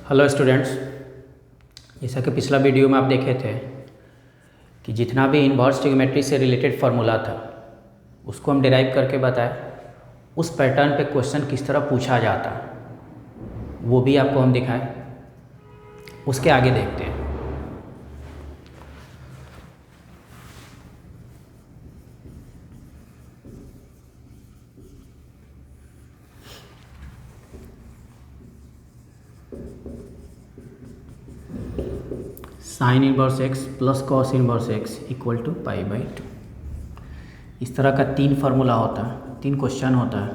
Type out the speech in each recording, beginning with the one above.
Hello students, जैसा कि पिछला वीडियो में आप देखे थे कि जितना भी इन्वर्स ट्रिग्नोमेट्री से रिलेटेड फार्मूला था उसको हम डिराइव करके बताए। उस पैटर्न पे क्वेश्चन किस तरह पूछा जाता वो भी आपको हम दिखाएं। उसके आगे देखते हैं। Sine inverse x plus cos inverse x equal to π/2। इस तरह का 3 फार्मूला होता है, 3 क्वेश्चन होता है।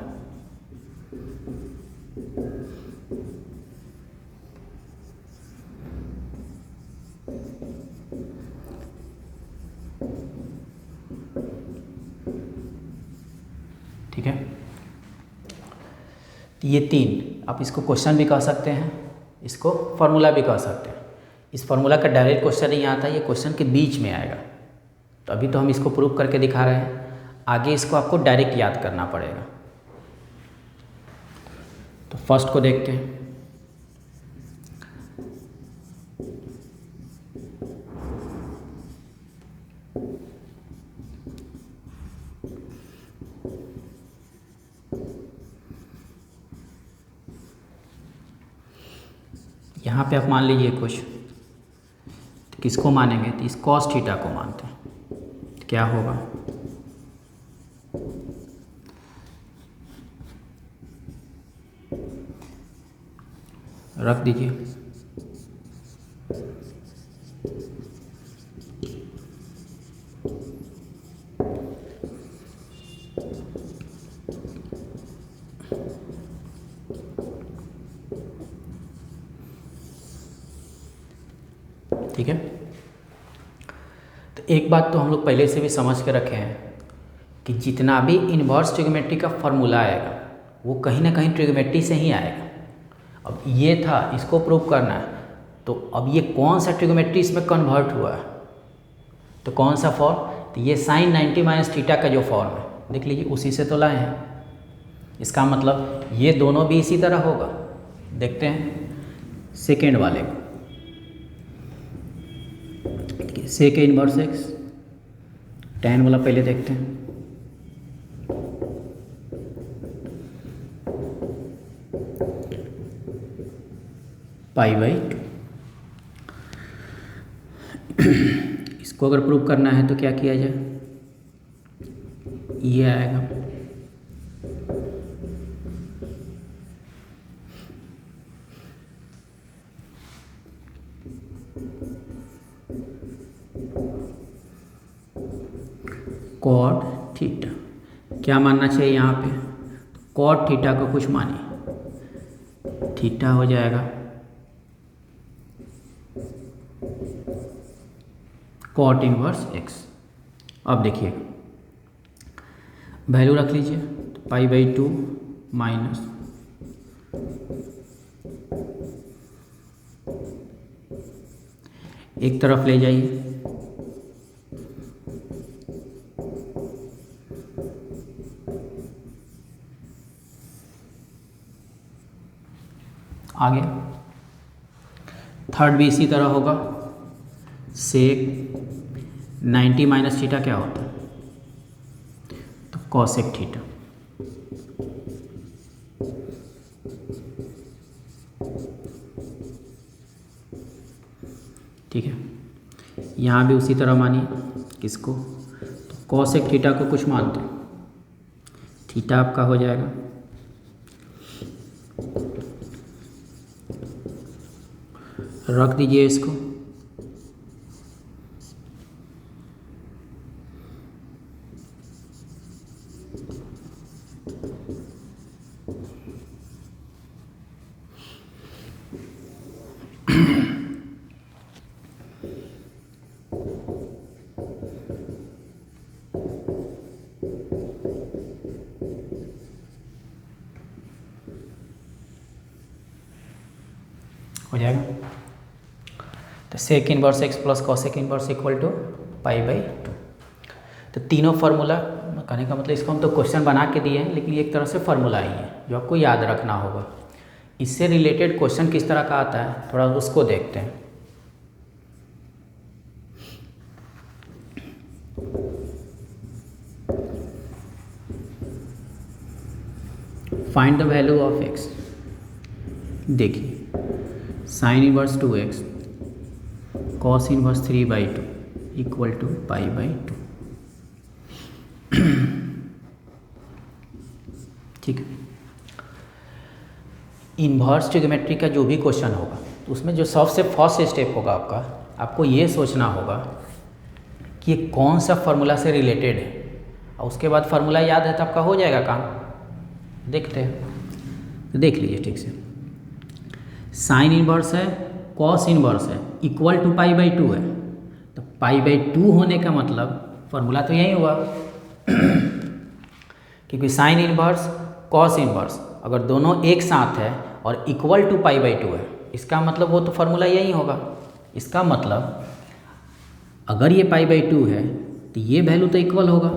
ठीक है, तो ये 3 आप इसको क्वेश्चन भी कह सकते हैं, इसको फार्मूला भी कह सकते हैं। इस फार्मूला का डायरेक्ट क्वेश्चन नहीं आता, ये क्वेश्चन के बीच में आएगा। तो अभी तो हम इसको प्रूव करके दिखा रहे हैं, आगे इसको आपको डायरेक्ट याद करना पड़ेगा। तो फर्स्ट को देखते हैं। यहाँ पे आप मान लीजिए कुछ, तो किसको मानेंगे? तो इस कॉस थीटा को मानते हैं। तो क्या होगा? रख दीजिए। ठीक है, तो एक बात तो हम लोग पहले से भी समझ के रखे हैं कि जितना भी इन्वर्स ट्रिग्नोमेट्री का फार्मूला आएगा वो कहीं ना कहीं ट्रिग्नोमेट्री से ही आएगा। अब ये था, इसको प्रूव करना है, तो अब ये कौन सा ट्रिग्नोमेट्री इसमें कन्वर्ट हुआ है? तो कौन सा फॉर्म? तो ये साइन 90 माइनस थीटा का जो फॉर्म है, देख लीजिए, उसी से तो लाए हैं। इसका मतलब ये दोनों भी इसी तरह होगा। देखते हैं सेकेंड वाले को। सेक इनवर्स एक्स, tan वाला पहले देखते हैं। π/2। इसको अगर प्रूव करना है तो क्या किया जाए? ये आएगा कॉट थीटा। क्या मानना चाहिए यहाँ पे? कॉट थीटा को कुछ मानिए, थीटा हो जाएगा कॉट इनवर्स एक्स। अब देखिए, वैल्यू रख लीजिए, तो π/2 माइनस एक तरफ ले जाइए, आगे थर्ड भी इसी तरह होगा। सेक 90 माइनस थीटा क्या होता है? तो कॉसेक थीटा। ठीक है, यहाँ भी उसी तरह मानिए, किसको? तो कॉसेक थीटा को कुछ मानते हैं, थीटा आपका हो जाएगा रख दीजिए इसको। हो जाएगा। तो sec inverse x plus cosec inverse equal to π/2। तो तीनों फार्मूला, कहने का मतलब इसको हम तो क्वेश्चन बना के दिए हैं, लेकिन एक तरह से फार्मूला ही है जो आपको याद रखना होगा इससे रिलेटेड क्वेश्चन किस तरह का आता है थोड़ा उसको देखते हैं। Find the value of x। देखिए sine inverse 2x cos inverse 3/2 equal to π/2। ठीक है, इन्वर्स ट्रिग्नोमेट्री का जो भी क्वेश्चन होगा तो उसमें जो सबसे फर्स्ट स्टेप होगा आपको ये सोचना होगा कि ये कौन सा फार्मूला से रिलेटेड है, और उसके बाद फार्मूला याद है तो आपका हो जाएगा काम। देखते हैं, तो देख लीजिए ठीक से। साइन इनवर्स है, कॉस इनवर्स है, इक्वल टू π/2 है, तो π/2 होने का मतलब फार्मूला तो यही हुआ क्योंकि साइन इनवर्स कॉस इनवर्स अगर दोनों एक साथ है और इक्वल टू π/2 है, इसका मतलब वो तो फार्मूला यही होगा। इसका मतलब अगर ये π/2 है तो ये वैल्यू तो इक्वल होगा,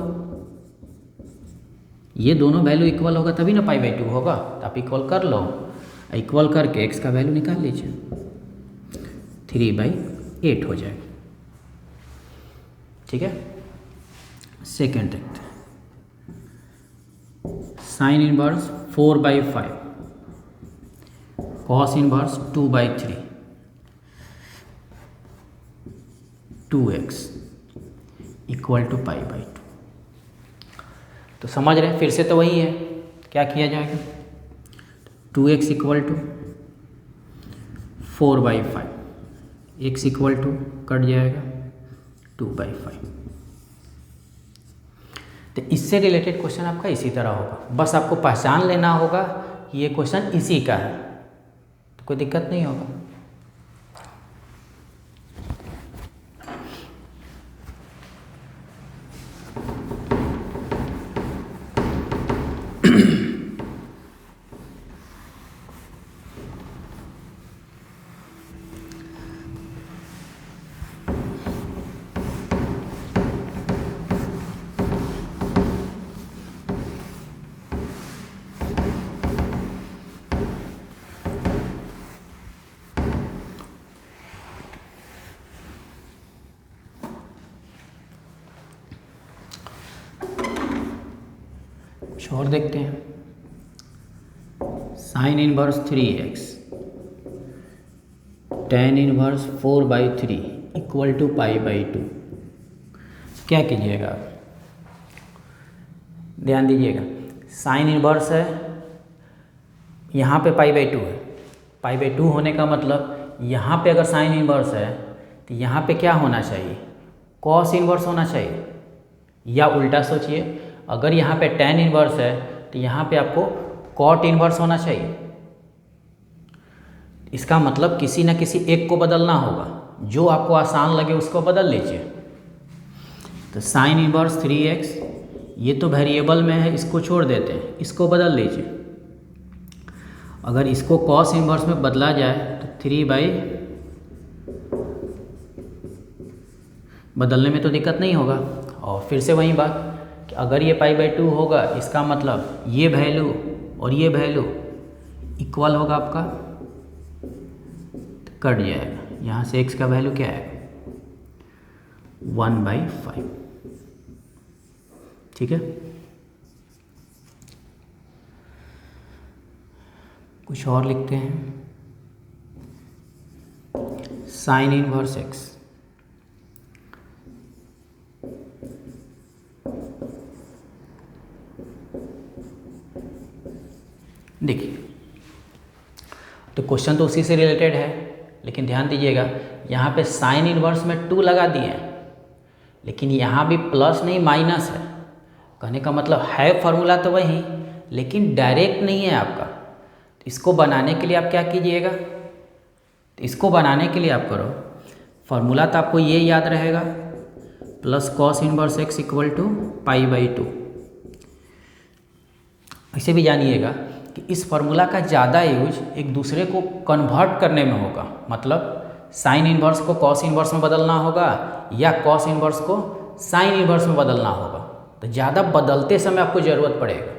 ये दोनों वैल्यू इक्वल होगा तभी ना π/2 होगा। तो आप इक्वल कर लो, इक्वल करके x का वैल्यू निकाल लीजिए, 3/8 हो जाएगा। ठीक है, सेकेंड देखते हैं। Sine inverse 4/5 cos inverse 2/3 2x equal to π/2। तो समझ रहे हैं, फिर से तो वही है, क्या किया जाएगा, 2x equal to 4/5, x equal to cut जाएगा 2/5। तो इससे रिलेटेड क्वेश्चन आपका इसी तरह होगा, बस आपको पहचान लेना होगा कि ये क्वेश्चन इसी का है, तो कोई दिक्कत नहीं होगा। और देखते हैं, sine inverse 3x tan inverse 4/3 equal to π/2। क्या कीजिएगा आप, ध्यान दीजिएगा, साइन इनवर्स है, यहाँ पे π/2 है, π/2 होने का मतलब यहाँ पे अगर साइन इनवर्स है तो यहाँ पे क्या होना चाहिए, कॉस इनवर्स होना चाहिए, या उल्टा सोचिए, अगर यहाँ पे टेन इनवर्स है तो यहाँ पे आपको कॉट इनवर्स होना चाहिए। इसका मतलब किसी न किसी एक को बदलना होगा, जो आपको आसान लगे उसको बदल लीजिए। तो साइन इनवर्स 3x ये तो वेरिएबल में है, इसको छोड़ देते हैं, इसको बदल लीजिए। अगर इसको कॉस इनवर्स में बदला जाए तो 3 बदलने में तो दिक्कत नहीं होगा। और फिर से वही बात कि अगर ये π/2 होगा, इसका मतलब ये वैल्यू और ये वैल्यू इक्वल होगा आपका, तो कट जाएगा। यहाँ से x का वैल्यू क्या है, 1/5। ठीक है, कुछ और लिखते हैं। साइन इनवर्स x देखिए, तो क्वेश्चन तो उसी से रिलेटेड है, लेकिन ध्यान दीजिएगा यहाँ पे साइन इनवर्स में 2 लगा दिए हैं, लेकिन यहाँ भी प्लस नहीं माइनस है। कहने का मतलब है फार्मूला तो वही, लेकिन डायरेक्ट नहीं है आपका। तो इसको बनाने के लिए आप क्या कीजिएगा, तो इसको बनाने के लिए आप करो, फार्मूला तो आपको ये याद रहेगा, plus cos inverse x equal to π/2। ऐसे भी जानिएगा कि इस फार्मूला का ज़्यादा यूज एक दूसरे को कन्वर्ट करने में होगा, मतलब साइन इनवर्स को कॉस इनवर्स में बदलना होगा या कॉस इनवर्स को साइन इनवर्स में बदलना होगा। तो ज़्यादा बदलते समय आपको ज़रूरत पड़ेगा।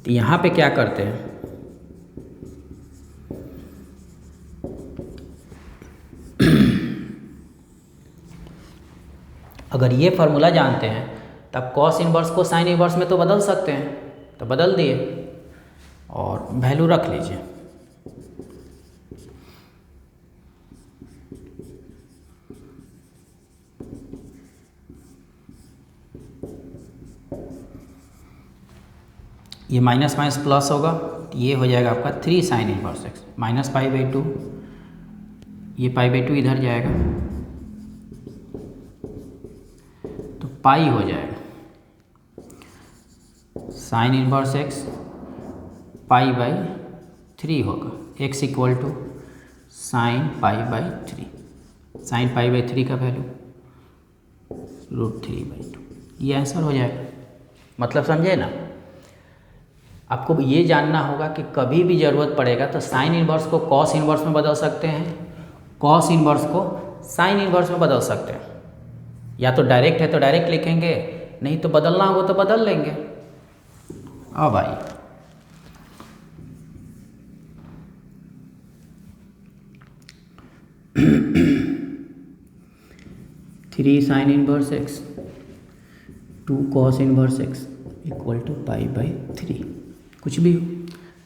तो यहाँ पे क्या करते हैं, अगर ये फार्मूला जानते हैं तब कॉस इनवर्स को साइन इनवर्स में तो बदल सकते हैं, तो बदल दिए और वैल्यू रख लीजिए। ये माइनस माइनस प्लस होगा, ये हो जाएगा आपका 3 साइन इनवर्स एक्स माइनस π/2, ये π/2 इधर जाएगा तो पाई हो जाएगा साइन इनवर्स एक्स π/3 होगा, x equal to sine π/3, sine π/3 का वैल्यू √3/2, ये आंसर हो जाएगा। मतलब समझे ना। आपको ये जानना होगा कि कभी भी ज़रूरत पड़ेगा तो साइन इनवर्स को कॉस इनवर्स में बदल सकते हैं, कॉस इनवर्स को साइन इनवर्स में बदल सकते हैं। या तो डायरेक्ट है तो डायरेक्ट लिखेंगे, नहीं तो बदलना होगा तो बदल लेंगे। अब भाई 3 sine inverse x 2 cos inverse x equal to π/3, कुछ भी हो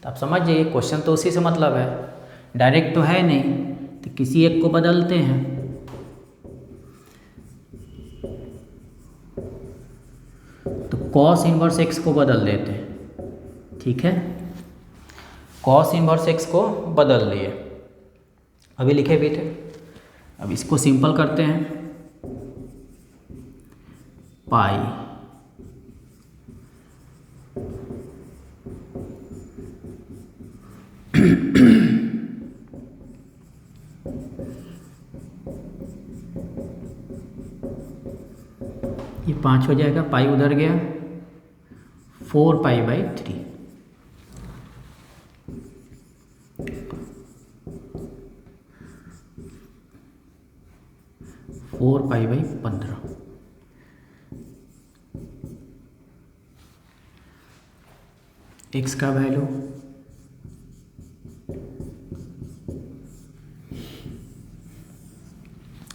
तो आप समझ जाइए। क्वेश्चन तो उसी से मतलब है, डायरेक्ट तो है नहीं, तो किसी एक को बदलते हैं। तो कॉस इनवर्स एक्स को बदल देते हैं, ठीक है। कॉस इनवर्स एक्स को बदल लिए, अभी लिखे भी थे। अब इसको सिंपल करते हैं, पाई ये 5 हो जाएगा, पाई उधर गया, 4π/3, फोर π/15, एक्स का वैल्यू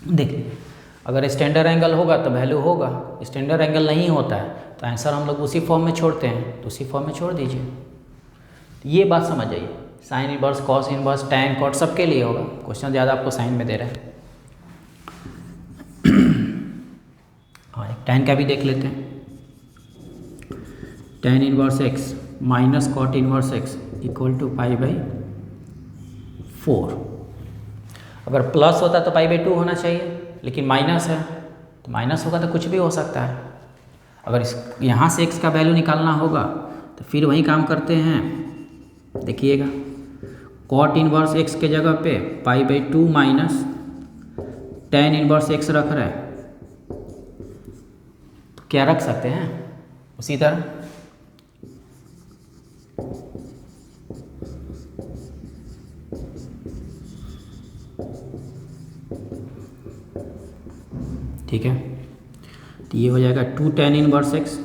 देखिए, अगर स्टैंडर्ड एंगल होगा तो वैल्यू होगा, स्टैंडर्ड एंगल नहीं होता है तो आंसर हम लोग उसी फॉर्म में छोड़ते हैं, तो उसी फॉर्म में छोड़ दीजिए। तो ये बात समझ आइए, sine inverse cos inverse tan cot सबके लिए होगा। क्वेश्चन ज़्यादा आपको साइन में दे रहा है। हाँ, एक टैन का भी देख लेते हैं। Tan inverse x minus cot inverse x equal to π/4। अगर प्लस होता तो π/2 होना चाहिए, लेकिन माइनस है तो माइनस होगा तो कुछ भी हो सकता है। अगर इस यहाँ से x का वैल्यू निकालना होगा तो फिर वही काम करते हैं। देखिएगा, कॉट इनवर्स x के जगह पे π/2 माइनस टैन इनवर्स x रख रहे हैं, तो क्या रख सकते हैं उसी तरह। ठीक है, तो ये हो जाएगा 2 टैन इनवर्स एक्स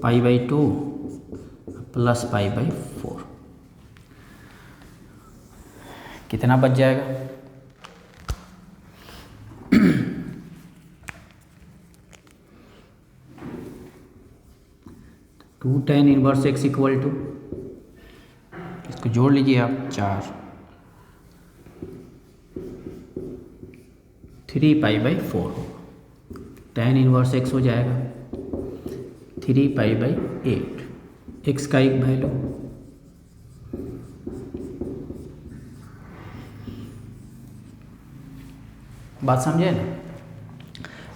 π/2 प्लस π/4, कितना बच जाएगा? Two tan inverse x equal to, इसको जोड़ लीजिए आप, 4 3π/4 होगा। टैन इनवर्स एक्स हो जाएगा 3π/8, एक्स का एक वैल्यू। बात समझे ना।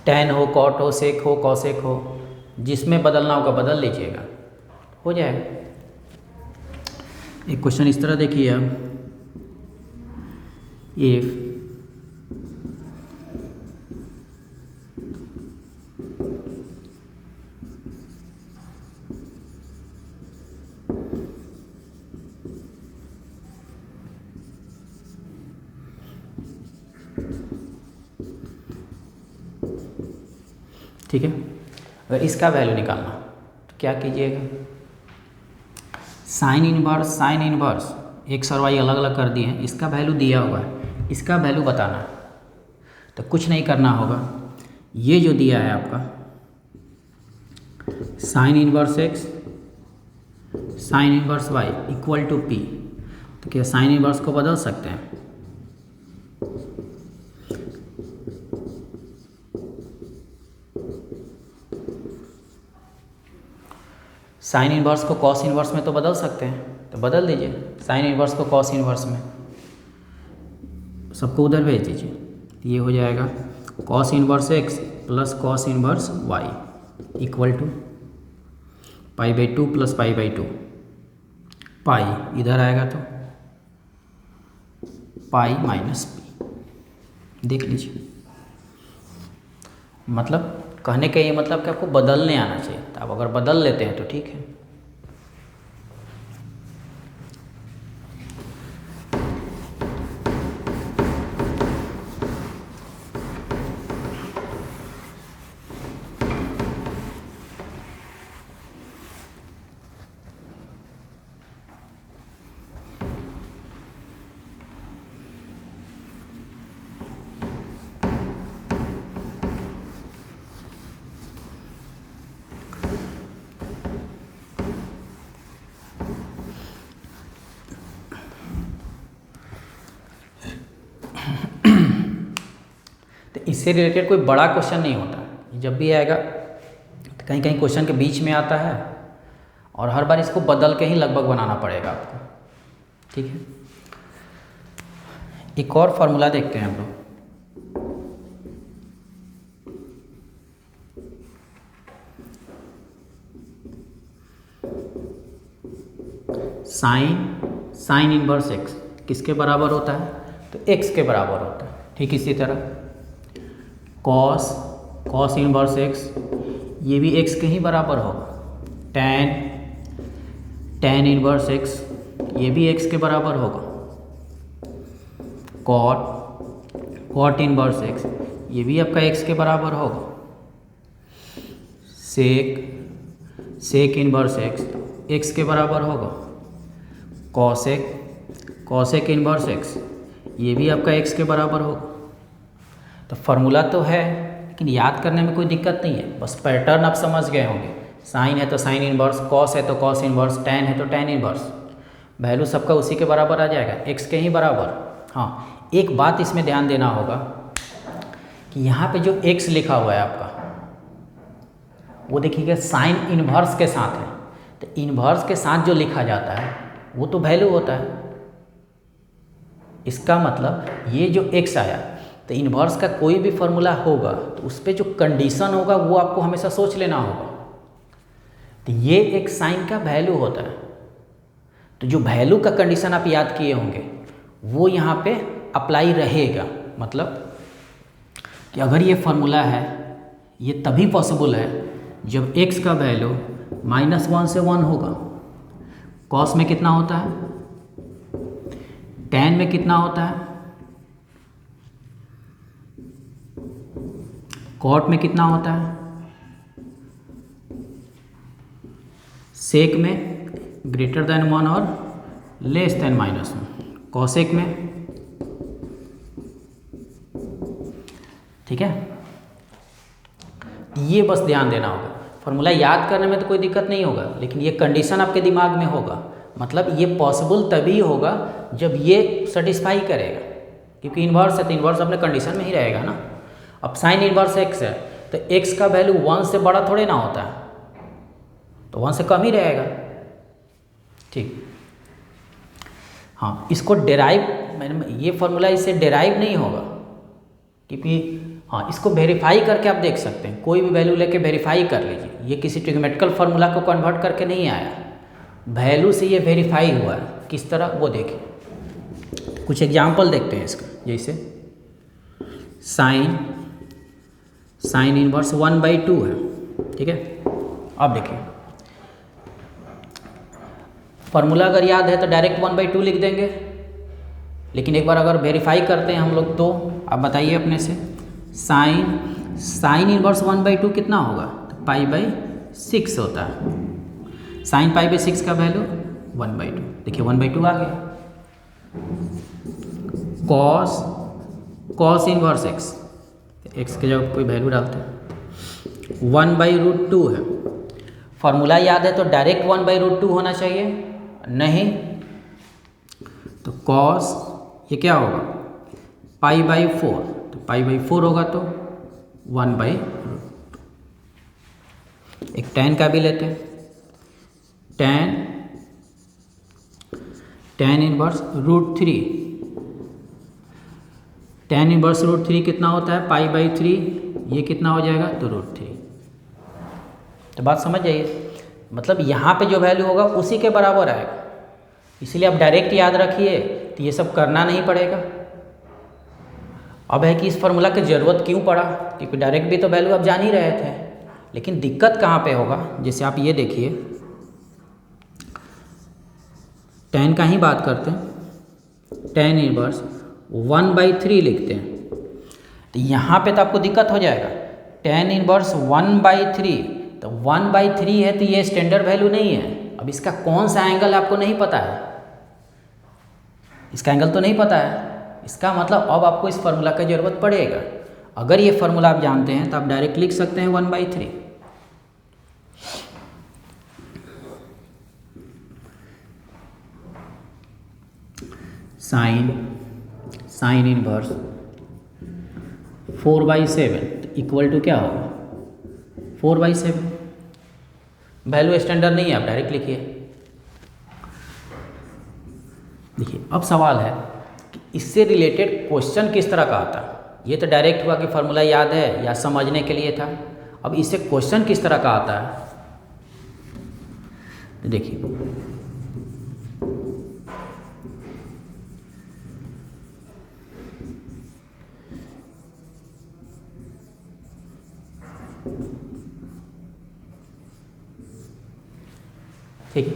टैन हो, कॉट हो, सेक हो, कॉसेक हो, जिसमें बदलना होगा बदल लीजिएगा, हो जाएगा। एक क्वेश्चन इस तरह देखिए आप, इफ ठीक है, अगर इसका वैल्यू निकालना तो क्या कीजिएगा, साइन इनवर्स एक्स और वाई अलग अलग कर दिए हैं, इसका वैल्यू दिया हुआ है, इसका वैल्यू बताना है। तो कुछ नहीं करना होगा, ये जो दिया है आपका sine inverse x sine inverse y equal to p, तो क्या साइन इनवर्स को बदल सकते हैं? साइन इनवर्स को कॉस इनवर्स में तो बदल सकते हैं, तो बदल दीजिए साइन इनवर्स को कॉस इनवर्स में, सबको उधर भेज दीजिए। ये हो जाएगा cos inverse x plus cos inverse y equal to pi by 2 plus pi by 2, pi इधर आएगा तो पाई माइनस पी, देख लीजिए। मतलब कहने का ये मतलब कि आपको बदलने आना चाहिए, तो आप अगर बदल लेते हैं तो ठीक है। तो इससे रिलेटेड कोई बड़ा क्वेश्चन नहीं होता, जब भी आएगा तो कहीं कहीं क्वेश्चन के बीच में आता है और हर बार इसको बदल के ही लगभग बनाना पड़ेगा आपको, ठीक है। एक और फार्मूला देखते हैं हम लोग। साइन इनवर्स एक्स किसके बराबर होता है? तो एक्स के बराबर होता है। ठीक इसी तरह कॉस इनवर्स एक्स, ये भी एक्स के ही बराबर होगा। टेन इनवर्स एक्स, ये भी एक्स के बराबर होगा। कॉट इनवर्स एक्स, ये भी आपका एक्स के बराबर होगा। सेक इनवर्स एक्स के बराबर होगा। कॉसेक इनवर्स एक्स, ये भी आपका एक्स के बराबर होगा। तो फार्मूला तो है लेकिन याद करने में कोई दिक्कत नहीं है, बस पैटर्न आप समझ गए होंगे। साइन है तो साइन इनवर्स, कॉस है तो कॉस इनवर्स, टेन है तो टेन इनवर्स, वैल्यू सबका उसी के बराबर आ जाएगा, एक्स के ही बराबर। हाँ, एक बात इसमें ध्यान देना होगा कि यहाँ पे जो एक्स लिखा हुआ है आपका, वो देखिएगा साइन इनवर्स के साथ है, तो इनवर्स के साथ जो लिखा जाता है वो तो वैल्यू होता है। इसका मतलब ये जो एक्स आया, तो इनवर्स का कोई भी फार्मूला होगा तो उस पर जो कंडीशन होगा वो आपको हमेशा सोच लेना होगा। तो ये एक साइन का वैल्यू होता है, तो जो वैल्यू का कंडीशन आप याद किए होंगे वो यहाँ पे अप्लाई रहेगा। मतलब कि अगर ये फार्मूला है, ये तभी पॉसिबल है जब x का वैल्यू -1 से 1 होगा। कॉस में कितना होता है, टेन में कितना होता है, कॉट में कितना होता है, सेक में ग्रेटर देन 1 और लेस देन -1, कॉसेक में। ठीक है, ये बस ध्यान देना होगा। फार्मूला याद करने में तो कोई दिक्कत नहीं होगा, लेकिन ये कंडीशन आपके दिमाग में होगा। मतलब ये पॉसिबल तभी होगा जब ये सेटिस्फाई करेगा, क्योंकि इन्वर्स है तो इन्वर्स अपने कंडीशन में ही रहेगा ना। अब साइन इन्वर्स एक्स है तो एक्स का वैल्यू 1 से बड़ा थोड़े ना होता है, तो 1 से कम ही रहेगा। ठीक, हाँ, इसको डेराइव, ये फार्मूला इससे डेराइव नहीं होगा, क्योंकि हाँ, इसको वेरीफाई करके आप देख सकते हैं। कोई भी वैल्यू लेके वेरीफाई कर लीजिए, ये किसी ट्रिग्मेटिकल फार्मूला को कन्वर्ट करके नहीं आया, वैल्यू से ये वेरीफाई हुआ है। किस तरह, वो देखिए। कुछ एग्जाम्पल देखते हैं इसका, जैसे साइन इनवर्स 1/2 है। ठीक है, अब देखिए फार्मूला अगर याद है तो डायरेक्ट 1/2 लिख देंगे, लेकिन एक बार अगर वेरीफाई करते हैं हम लोग तो आप बताइए अपने से, साइन इनवर्स 1/2 कितना होगा? तो π/6 होता है। साइन π/6 का वैल्यू 1/2, देखिए 1/2 आ गया। कॉस इनवर्स एक्स, एक्स की जगह कोई वैल्यू डालते हैं। 1/√2 है, फार्मूला याद है तो डायरेक्ट 1/√2 होना चाहिए, नहीं तो कॉस ये क्या होगा π/4, तो π/4 होगा तो 1/√2। एक tan का भी लेते हैं, tan इनवर्स √3, tan इनवर्स √3 कितना होता है π/3, ये कितना हो जाएगा तो √3। तो बात समझ जाइए, मतलब यहाँ पे जो वैल्यू होगा उसी के बराबर आएगा, इसीलिए आप डायरेक्ट याद रखिए तो ये सब करना नहीं पड़ेगा। अब है कि इस फार्मूला की ज़रूरत क्यों पड़ा, क्योंकि डायरेक्ट भी तो वैल्यू आप जान ही रहे थे, लेकिन दिक्कत कहाँ पे होगा, जैसे आप ये देखिए tan का ही बात करते हैं, tan इनवर्स 1/3 लिखते हैं, तो यहाँ पे तो आपको दिक्कत हो जाएगा। tan इनवर्स 1/3, तो 1/3 है तो ये स्टैंडर्ड वैल्यू नहीं है। अब इसका कौन सा एंगल आपको नहीं पता है, इसका एंगल तो नहीं पता है, इसका मतलब अब आपको इस फार्मूला की ज़रूरत पड़ेगा। अगर ये फार्मूला आप जानते हैं तो आप डायरेक्ट लिख सकते हैं 1/3। साइन इनवर्स 4/7 इक्वल टू क्या होगा 4/7। वैल्यू स्टैंडर्ड नहीं है, आप डायरेक्ट लिखिए। देखिए अब सवाल है कि इससे रिलेटेड क्वेश्चन किस तरह का आता है। ये तो डायरेक्ट हुआ कि फार्मूला याद है या समझने के लिए था, अब इससे क्वेश्चन किस तरह का आता है। देखिए ठीक है,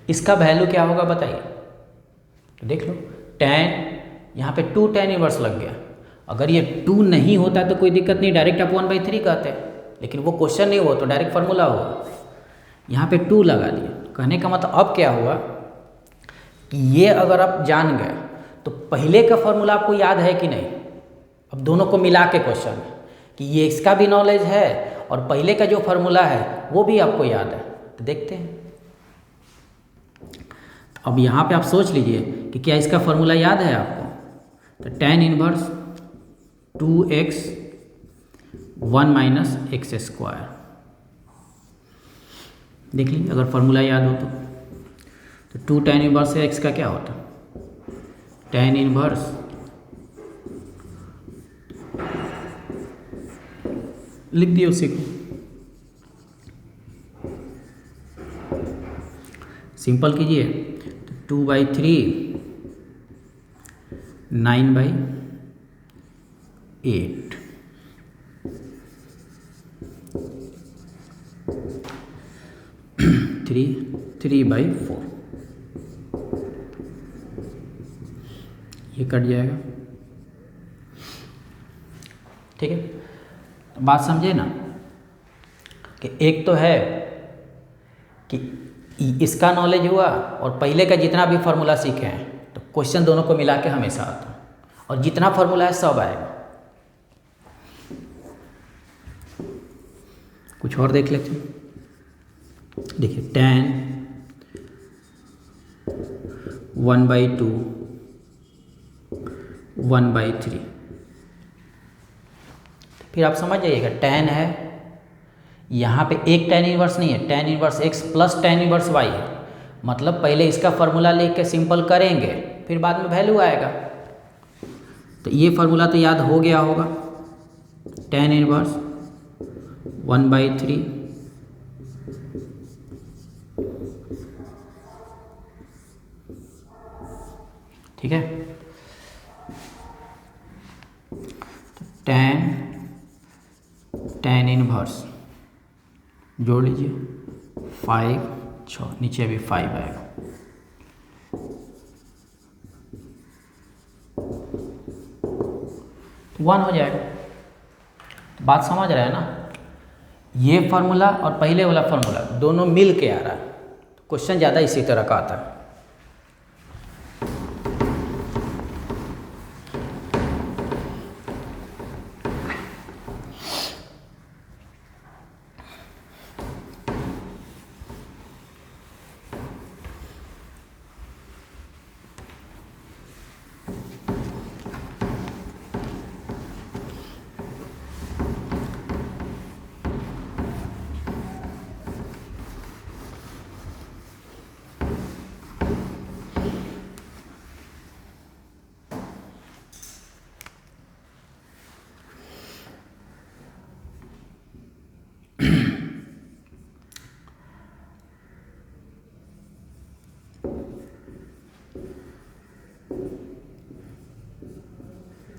इसका वैल्यू क्या होगा बताइए, तो देख लो tan, यहाँ पे 2 tan इनवर्स लग गया। अगर ये 2 नहीं होता तो कोई दिक्कत नहीं, डायरेक्ट आप 1/3 कहते हैं, लेकिन वो क्वेश्चन नहीं हुआ तो डायरेक्ट फार्मूला हुआ। यहाँ पे 2 लगा दिया, कहने का मतलब अब क्या हुआ कि ये अगर आप जान गए तो पहले का फार्मूला आपको याद है कि नहीं। अब दोनों को मिला के क्वेश्चन है कि ये इसका भी नॉलेज है और पहले का जो फार्मूला है वो भी आपको याद है, तो देखते हैं। अब यहाँ पे आप सोच लीजिए कि क्या इसका फार्मूला याद है आपको, तो tan इनवर्स 2x 1 - x²। देख लीजिए अगर फार्मूला याद हो तो 2 tan इनवर्स से x का क्या होता, tan इनवर्स लिख दिए उसी को, सिंपल कीजिए तो 2/3 9/8 3/4 ये कट जाएगा। ठीक है, बात समझे ना कि एक तो है कि इसका नॉलेज हुआ और पहले का जितना भी फार्मूला सीखे हैं तो क्वेश्चन दोनों को मिला के हमेशा आता है, और जितना फार्मूला है सब आएगा। कुछ और देख लेते हैं। देखिए tan 1/2 1/3, फिर आप समझ जाइएगा tan है, यहाँ पे एक tan इनवर्स नहीं है, tan inverse x plus tan inverse y है, मतलब पहले इसका फार्मूला लेके के सिंपल करेंगे फिर बाद में वैल्यू आएगा। तो ये फार्मूला तो याद हो गया होगा, tan इनवर्स 1/3 ठीक है, तो tan इनवर्स जोड़ लीजिए 5 6, नीचे भी 5 आएगा। तो 1 हो जाएगा। तो बात समझ रहे हैं ना, ये फार्मूला और पहले वाला फार्मूला दोनों मिल के आ रहा है, क्वेश्चन ज़्यादा इसी तरह का आता है।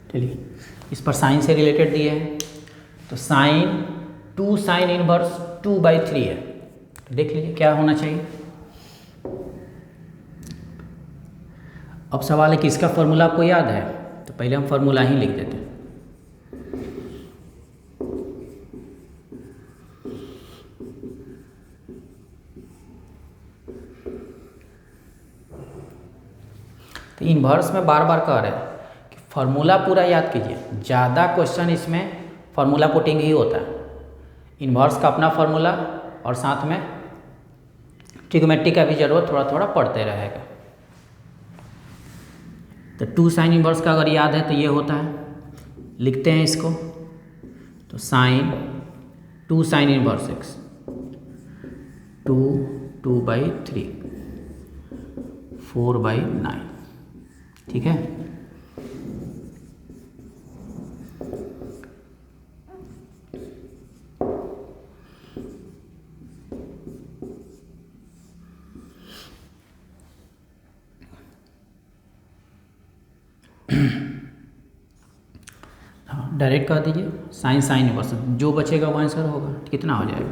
चलिए इस पर साइन से रिलेटेड दिए हैं, तो साइन 2 साइन इनवर्स 2/3 है, तो देख लीजिए क्या होना चाहिए। अब सवाल है कि इसका फॉर्मूला आपको याद है, तो पहले हम फॉर्मूला ही लिख देते हैं। तो इन्वर्स में बार बार कह रहे हैं कि फार्मूला पूरा याद कीजिए, ज़्यादा क्वेश्चन इसमें फार्मूला पुटिंग ही होता है। इन्वर्स का अपना फार्मूला और साथ में ट्रिग्नोमेट्री का भी जरूरत थोड़ा थोड़ा पढ़ते रहेगा। तो 2 साइन इन्वर्स का अगर याद है तो ये होता है, लिखते हैं इसको, तो साइन 2 साइन इन्वर्स x 2/3 4/9, ठीक है। हाँ डायरेक्ट कर दीजिए, साइन साइन इनवर्स जो बचेगा वो आंसर होगा। कितना हो जाएगा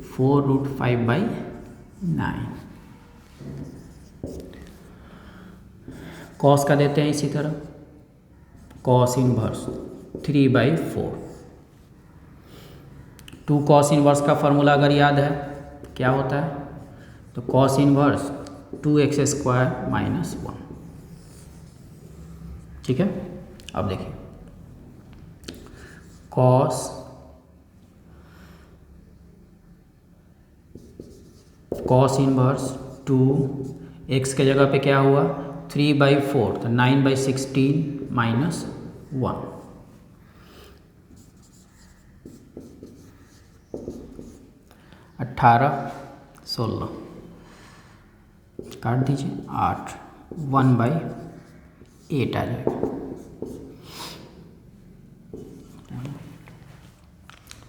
4√5/9। कॉस का देते हैं इसी तरह, कॉस इनवर्स 3/4। 2 कॉस इनवर्स का फॉर्मूला अगर याद है क्या होता है, तो कॉस इनवर्स 2x² - 1, ठीक है। अब देखिए कॉस इनवर्स 2x के जगह पे क्या हुआ 3/4, तो 9/16 - 1, 18 16 काट दीजिए 8, 1/8 आ जाएगा।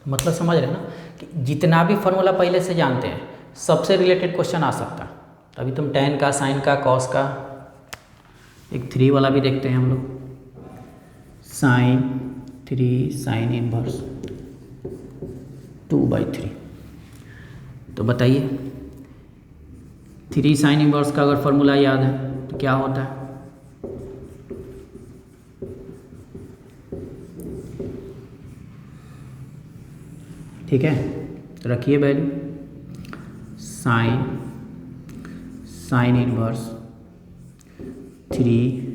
मतलब समझ रहे हैं ना कि जितना भी फॉर्मूला पहले से जानते हैं सबसे रिलेटेड क्वेश्चन आ सकता है। तो अभी तुम tan का, साइन का, कॉस का, एक 3 वाला भी देखते हैं हम लोग, साइन 3 साइन इनवर्स 2/3। तो बताइए 3 साइन इनवर्स का अगर फॉर्मूला याद है तो क्या होता है, ठीक है। तो रखिए वैल्यू, साइन इनवर्स 3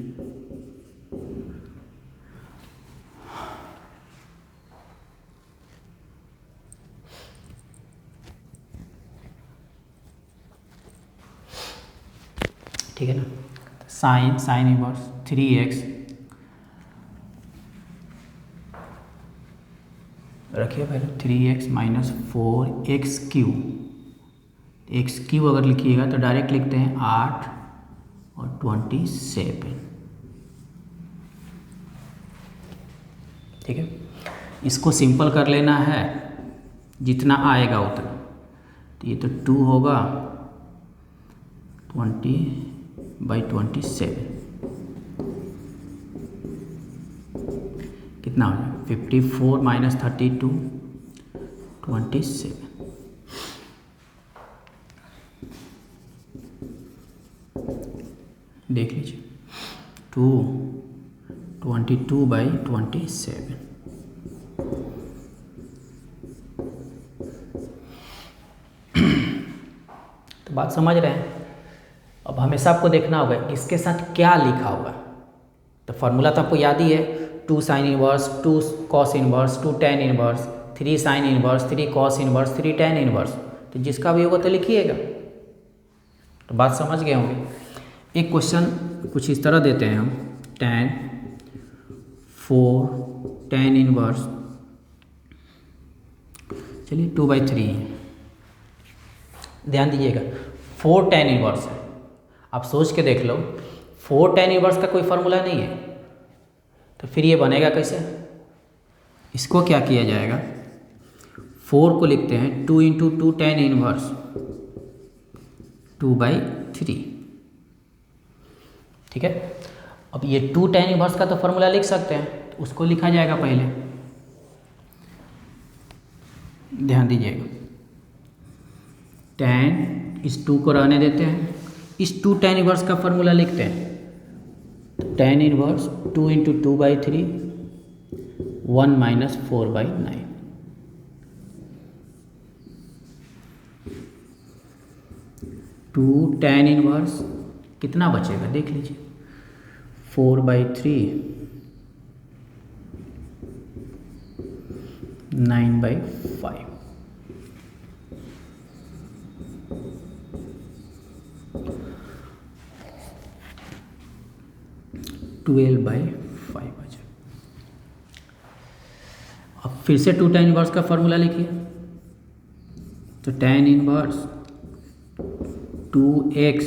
ठीक है ना, साइन इनवर्स 3x रखिए पहले 3x - 4x³ x³ अगर लिखिएगा तो डायरेक्ट लिखते हैं 8 और 27, ठीक है। इसको सिंपल कर लेना है जितना आएगा उतना, तो ये तो 2 होगा 20/27, कितना हो जाएगा 54 - 32 27। देख लीजिए 22/27। तो बात समझ रहे हैं। अब हमेशा आपको देखना होगा इसके साथ क्या लिखा होगा। तो फॉर्मूला तो आपको याद ही है, 2 sine inverse 2 cos inverse 2 tan inverse 3 sine inverse 3 cos inverse 3 tan inverse. तो जिसका भी होगा तो लिखिएगा। तो बात समझ गए होंगे। एक क्वेश्चन कुछ इस तरह देते हैं हम, tan 4 tan इनवर्स, चलिए 2/3 है, ध्यान दीजिएगा 4 tan इनवर्स है। आप सोच के देख लो 4 tan इनवर्स का कोई फार्मूला नहीं है, तो फिर ये बनेगा कैसे। इसको क्या किया जाएगा, 4 को लिखते हैं 2 × 2 tan इनवर्स 2/3, ठीक है। अब ये 2 tan इनवर्स का तो फॉर्मूला लिख सकते हैं, तो उसको लिखा जाएगा पहले, ध्यान दीजिएगा। tan इस 2 को रहने देते हैं, इस 2 tan इनवर्स का फॉर्मूला लिखते हैं, तो tan inverse 2 into 2/3 1 minus 4/9। Two tan inverse कितना बचेगा देख लीजिए, 4/3 9/5। ट्वेल्व बाई 5 बचे। अब फिर से 2 tan इनवर्स का फॉर्मूला लिखिए, तो tan inverse 2x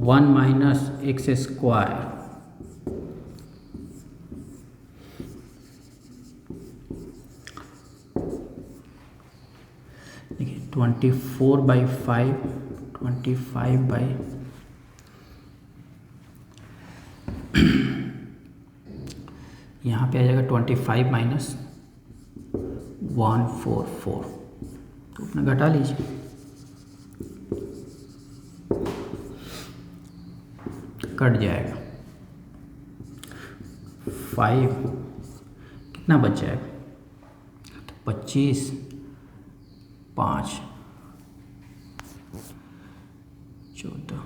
1 minus x square देखिए 24/5 25 यहाँ पे आ जाएगा 25 माइनस 144, तो अपना घटा लीजिए, कट जाएगा 5, कितना बच जाएगा, तो 25 5 14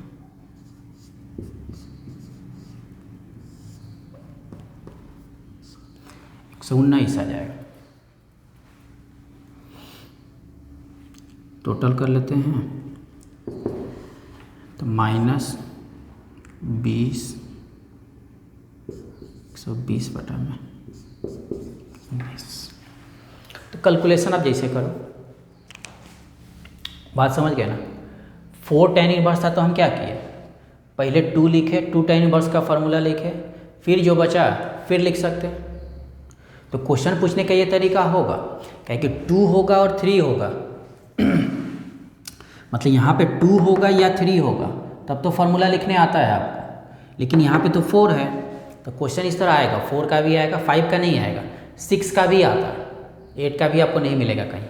119 आ जाएगा। टोटल कर लेते हैं, तो -20 120 बटा में 19। तो कैलकुलेशन आप जैसे करो, बात समझ गए ना। 4 tan इनवर्स था तो हम क्या किए, पहले 2 लिखे, 2 tan इनवर्स का फॉर्मूला लिखे, फिर जो बचा फिर लिख सकते हैं। तो क्वेश्चन पूछने का ये तरीका होगा, क्या कि 2 होगा और 3 होगा मतलब यहाँ पे 2 होगा या 3 होगा तब तो फॉर्मूला लिखने आता है आपको, लेकिन यहाँ पे तो 4 है, तो क्वेश्चन इस तरह आएगा, 4 का भी आएगा, 5 का नहीं आएगा, 6 का भी आता है, 8 का भी आपको नहीं मिलेगा कहीं,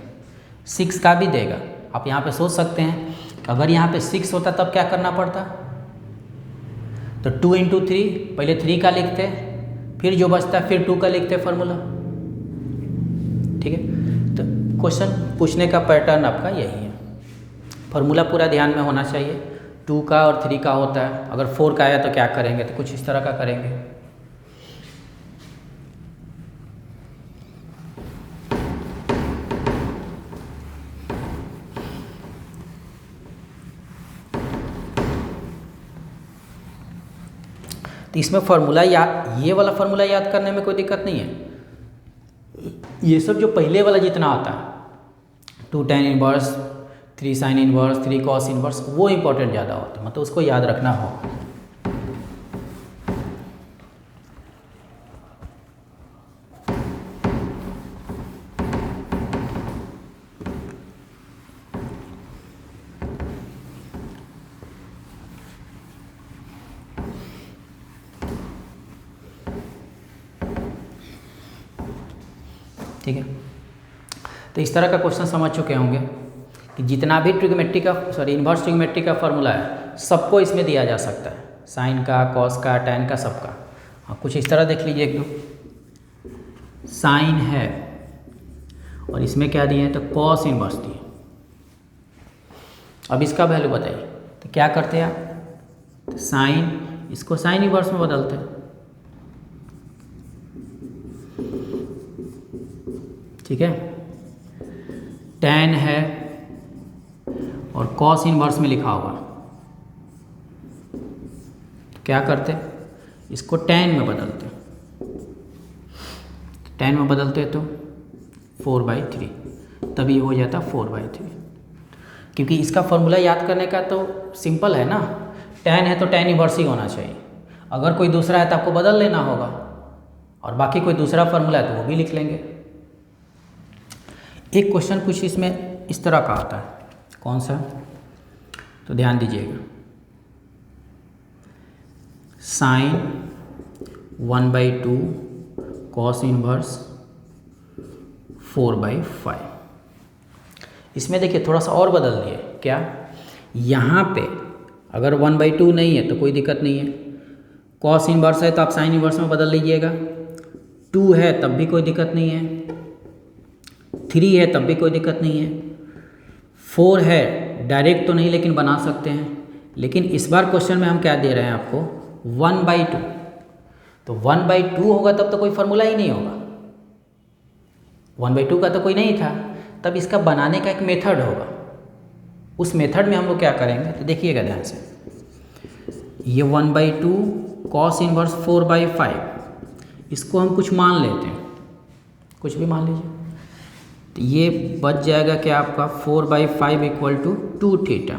6 का भी देगा। आप यहाँ पे सोच सकते हैं अगर यहाँ पे 6 होता तब क्या करना पड़ता, तो 2 इंटू 3, पहले 3 का लिखते, फिर जो बचता फिर 2 का लिखते फॉर्मूला, ठीक है। तो क्वेश्चन पूछने का पैटर्न आपका यही है, फॉर्मूला पूरा ध्यान में होना चाहिए। 2 का और 3 का होता है, अगर 4 का आया तो क्या करेंगे, तो कुछ इस तरह का करेंगे। तो इसमें फार्मूला याद, ये वाला फार्मूला याद करने में कोई दिक्कत नहीं है। ये सब जो पहले वाला जितना आता है 2 tan inverse 3 sin inverse 3 cos inverse, वो इंपॉर्टेंट ज़्यादा होता है, मतलब उसको याद रखना हो। ठीक है, तो इस तरह का क्वेश्चन समझ चुके होंगे कि जितना भी ट्रिग्नोमेट्री का इन्वर्स ट्रिग्नोमेट्री का फॉर्मूला है सबको इसमें दिया जा सकता है, साइन का, कॉस का, टैन का, सबका। हाँ, कुछ इस तरह देख लीजिए, एकदम साइन है और इसमें क्या दिए हैं, तो कॉस इन्वर्स दिए। अब इसका वैल्यू बताइए, तो क्या करते हैं आप, तो साइन, इसको साइन इन्वर्स में बदलते हैं, ठीक है। टैन है और कॉस इनवर्स में लिखा होगा, तो क्या करते, इसको टैन में बदलते, टैन में बदलते तो 4/3, तभी हो जाता 4/3। क्योंकि इसका फॉर्मूला याद करने का तो सिंपल है ना, टैन है तो टैन इनवर्स ही होना चाहिए, अगर कोई दूसरा है तो आपको बदल लेना होगा, और बाकी कोई दूसरा फॉर्मूला है तो वो भी लिख लेंगे। एक क्वेश्चन कुछ इसमें इस तरह का आता है, कौन सा, तो ध्यान दीजिएगा, साइन 1/2 कॉस इनवर्स 4/5। इसमें देखिए थोड़ा सा और बदल दिए, क्या यहाँ पे अगर 1/2 नहीं है तो कोई दिक्कत नहीं है, कॉस इनवर्स है तो आप साइन इनवर्स में बदल लीजिएगा, 2 है तब भी कोई दिक्कत नहीं है, 3 है तब भी कोई दिक्कत नहीं है, 4 है डायरेक्ट तो नहीं लेकिन बना सकते हैं। लेकिन इस बार क्वेश्चन में हम क्या दे रहे हैं आपको, 1/2, तो 1/2 होगा तब तो कोई फार्मूला ही नहीं होगा, 1/2 का तो कोई नहीं था, तब इसका बनाने का एक मेथड होगा। उस मेथड में हम लोग क्या करेंगे तो देखिएगा ध्यान से, ये 1/2 कॉस इनवर्स 4/5, इसको हम कुछ मान लेते हैं, कुछ भी मान लीजिए, तो ये बच जाएगा क्या आपका 4/5 equal to 2 theta,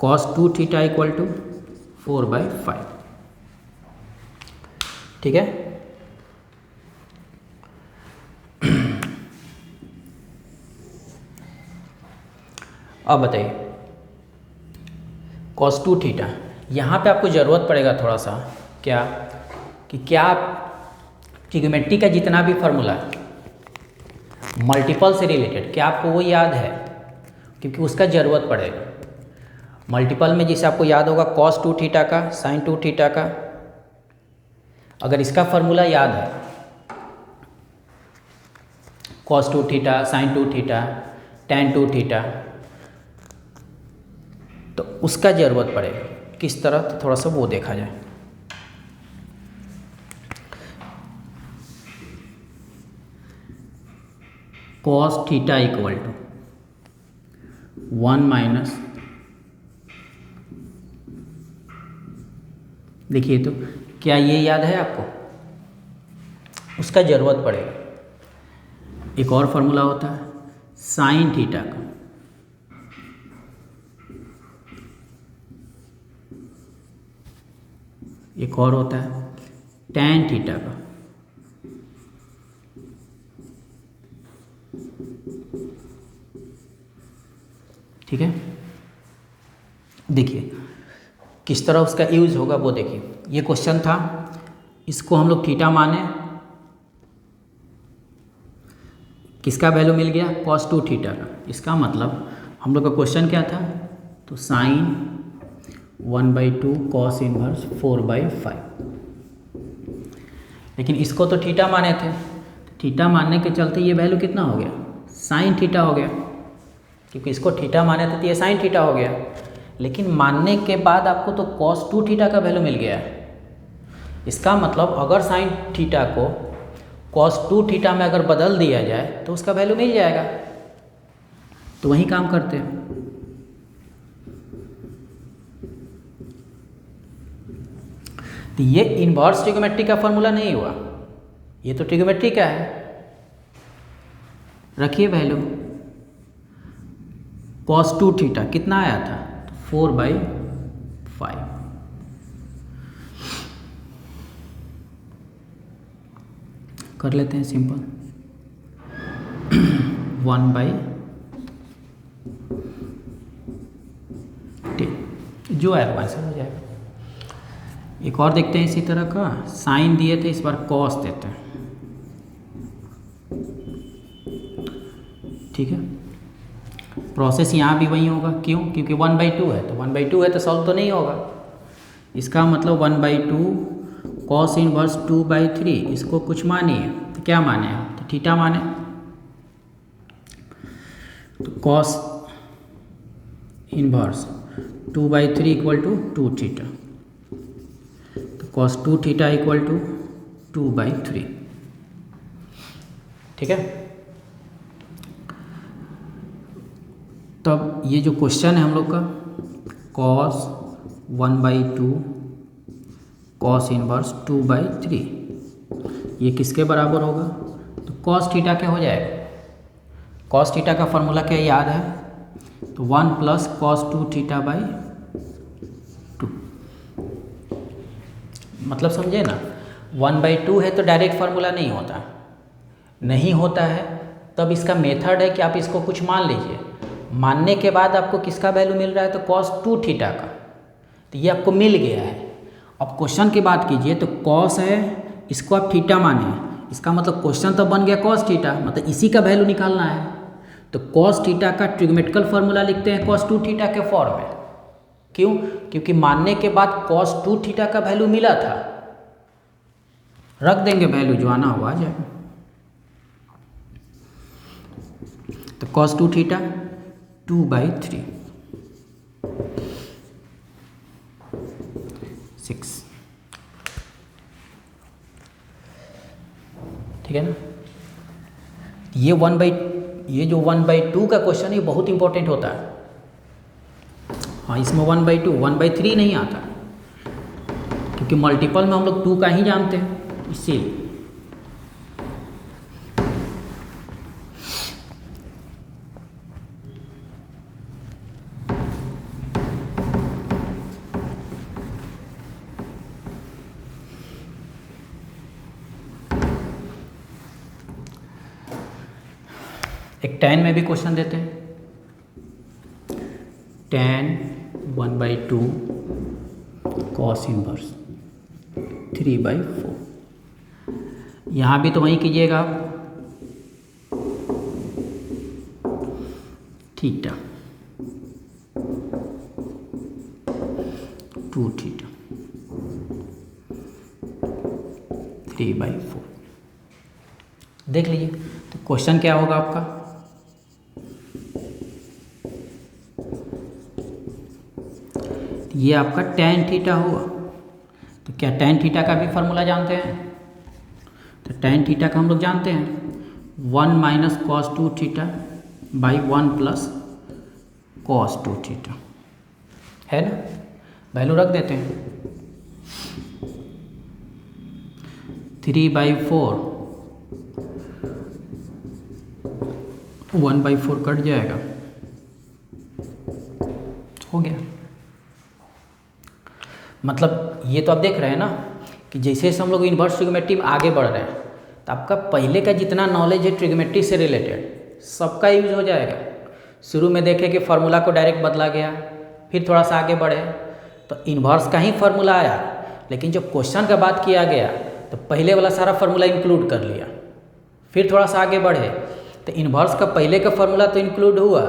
cos 2 theta equal to 4/5। ठीक है, अब बताइए कॉस 2 थीटा, यहाँ पे आपको ज़रूरत पड़ेगा थोड़ा सा क्या, कि क्या ट्रिग्नोमेट्री का जितना भी फार्मूला मल्टीपल से रिलेटेड क्या आपको वो याद है, क्योंकि उसका ज़रूरत पड़ेगा। मल्टीपल में जैसे आपको याद होगा कॉस 2 थीटा का, साइन 2 थीटा का, अगर इसका फार्मूला याद है cos 2 theta, sine 2 theta, tan 2 theta, तो उसका ज़रूरत पड़ेगा किस तरह, तो थोड़ा सा वो देखा जाए। Cos theta equal to 1 minus, देखिए तो क्या ये याद है आपको, उसका ज़रूरत पड़ेगा। एक और फार्मूला होता है साइन थीटा का, एक और होता है टैन थीटा का, ठीक है। देखिए किस तरह उसका यूज होगा वो देखिए, ये क्वेश्चन था, इसको हम लोग थीटा माने, किसका वैल्यू मिल गया, कॉस 2 थीटा का, इसका मतलब हम लोग का क्वेश्चन क्या था, तो साइन 1/2 कॉस इनवर्स 4/5, लेकिन इसको तो थीटा माने थे, थीटा मानने के चलते ये वैल्यू कितना हो गया, साइन थीटा हो गया, क्योंकि इसको थीटा माने थे तो ये साइन थीटा हो गया। लेकिन मानने के बाद आपको तो कॉस 2 थीटा का वैल्यू मिल गया है, इसका मतलब अगर साइन थीटा को कॉस 2 थीटा में अगर बदल दिया जाए तो उसका वैल्यू मिल जाएगा, तो वही काम करते हैं। तो ये इनवर्स ट्रिग्नोमेट्री का फॉर्मूला नहीं हुआ, ये तो ट्रिग्नोमेट्री का है। रखिए वैल्यू कॉस 2 थीटा कितना आया था, 4/5, कर लेते हैं सिंपल, 1/10 जो आएगा वैसे हो जाएगा। एक और देखते हैं इसी तरह का, साइन दिए थे, इस बार कॉस देते हैं, ठीक है। प्रोसेस यहाँ भी वही होगा, क्यों, क्योंकि 1/2 है, तो 1/2 है तो सॉल्व तो नहीं होगा, इसका मतलब 1/2 कॉस इनवर्स 2/3, इसको कुछ मानिए, तो क्या माने, तो थीटा माने, तो cos inverse 2/3 equal to 2 theta, तो कॉस 2 थीटा इक्वल टू 2/3, ठीक है। तब ये जो क्वेश्चन है हम लोग का, कॉस 1/2 कॉस इनवर्स 2/3, ये किसके बराबर होगा, तो कॉस थीटा क्या हो जाएगा, कॉस थीटा का फॉर्मूला क्या याद है, तो 1 प्लस कॉस 2 थीटा/2, मतलब समझे ना, 1/2 है तो डायरेक्ट फार्मूला नहीं होता, नहीं होता है, तब इसका मेथड है कि आप इसको कुछ मान लीजिए, मानने के बाद आपको किसका वैल्यू मिल रहा है, तो कॉस 2 थीटा का, तो ये आपको मिल गया है। अब क्वेश्चन की बात कीजिए तो कॉस है, इसको आप थीटा माने, इसका मतलब क्वेश्चन तो बन गया कॉस थीटा, मतलब इसी का वैल्यू निकालना है। तो कॉस थीटा का ट्रिग्मेटिकल फार्मूला लिखते हैं कॉस 2 थीटा के फॉर्म में। क्यों? क्योंकि मानने के बाद कॉस 2 थीटा का वैल्यू मिला था, रख देंगे वैल्यू, जो आना हुआ आ जाएगा। तो कॉस 2 थीटा 2/3 6, ठीक है ना। ये जो 1/2 का क्वेश्चन है बहुत इंपॉर्टेंट होता है। हाँ, इसमें 1/2 1/3 नहीं आता, क्योंकि मल्टीपल में हम लोग 2 का ही जानते हैं, इसीलिए। एक tan में भी क्वेश्चन देते हैं, tan 1/2 cos इनवर्स 3/4। यहाँ भी तो वही कीजिएगा आप, थीटा 2 थीटा 3/4 देख लीजिए। तो क्वेश्चन क्या होगा आपका, ये आपका tan थीटा होगा। तो क्या tan थीटा का भी फार्मूला जानते हैं? तो tan थीटा का हम लोग जानते हैं 1 - cos 2 theta by 1 + cos 2 theta, है ना। वैल्यू रख देते हैं, 3/4 1/4 कट जाएगा, हो गया। मतलब ये तो आप देख रहे हैं ना कि जैसे जैसे हम लोग इन्वर्स ट्रिग्मेट्री में आगे बढ़ रहे हैं, तो आपका पहले का जितना नॉलेज है ट्रिग्मेट्री से रिलेटेड सबका यूज हो जाएगा। शुरू में देखें कि फार्मूला को डायरेक्ट बदला गया, फिर थोड़ा सा आगे बढ़े तो इन्वर्स का ही फार्मूला आया, लेकिन जब क्वेश्चन का बात किया गया तो पहले वाला सारा फार्मूला इंक्लूड कर लिया। फिर थोड़ा सा आगे बढ़े तो इन्वर्स का पहले का फार्मूला तो इंक्लूड हुआ,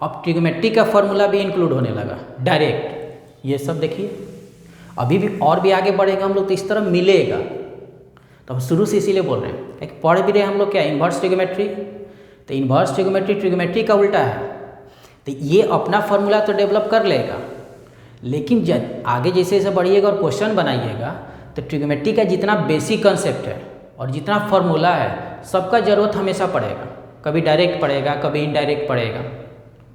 अब ट्रिग्मेट्री का फार्मूला भी इंक्लूड होने लगा डायरेक्ट। ये सब देखिए, अभी भी और भी आगे बढ़ेगा हम लोग तो इस तरह मिलेगा। तो हम शुरू से इसीलिए बोल रहे हैं, एक पढ़ भी रहे हम लोग क्या, इन्वर्स ट्रिग्मेट्री। तो इन्वर्स ट्रिग्मेट्री ट्रिग्मेट्री का उल्टा है, तो ये अपना फार्मूला तो डेवलप कर लेगा, लेकिन जब आगे जैसे जैसे बढ़िएगा और क्वेश्चन बनाइएगा तो ट्रिग्मेट्री का जितना बेसिक कंसेप्ट है और जितना फार्मूला है सबका ज़रूरत हमेशा पड़ेगा। कभी डायरेक्ट पड़ेगा, कभी इनडायरेक्ट पड़ेगा,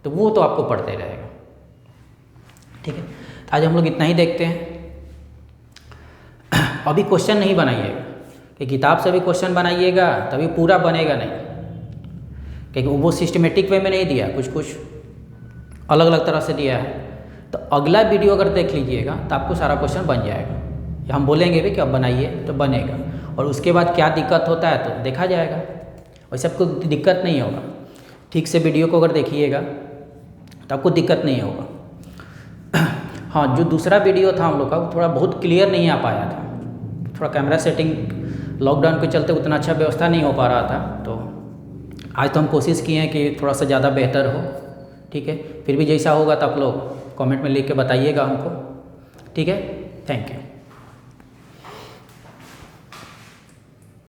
तो वो तो आपको पढ़ते रहेगा। ठीक है, आज हम लोग इतना ही देखते हैं। अभी क्वेश्चन नहीं बनाइएगा, कि किताब से भी क्वेश्चन बनाइएगा तभी पूरा बनेगा नहीं, क्योंकि वो सिस्टमेटिक वे में नहीं दिया, कुछ कुछ अलग अलग तरह से दिया है। तो अगला वीडियो अगर देख लीजिएगा तो आपको सारा क्वेश्चन बन जाएगा, या हम बोलेंगे भी कि अब बनाइए तो बनेगा, और उसके बाद क्या दिक्कत होता है तो देखा जाएगा। वैसे आपको दिक्कत नहीं होगा, ठीक से वीडियो को अगर देखिएगा तो आपको दिक्कत नहीं होगा। हाँ, जो दूसरा वीडियो था हम लोग का वो थोड़ा बहुत क्लियर नहीं आ पाया था, थोड़ा कैमरा सेटिंग लॉकडाउन के चलते उतना अच्छा व्यवस्था नहीं हो पा रहा था। तो आज तो हम कोशिश किए हैं कि थोड़ा सा ज़्यादा बेहतर हो। ठीक है, फिर भी जैसा होगा तो आप लोग कमेंट में लिख के बताइएगा हमको। ठीक है, थैंक यू।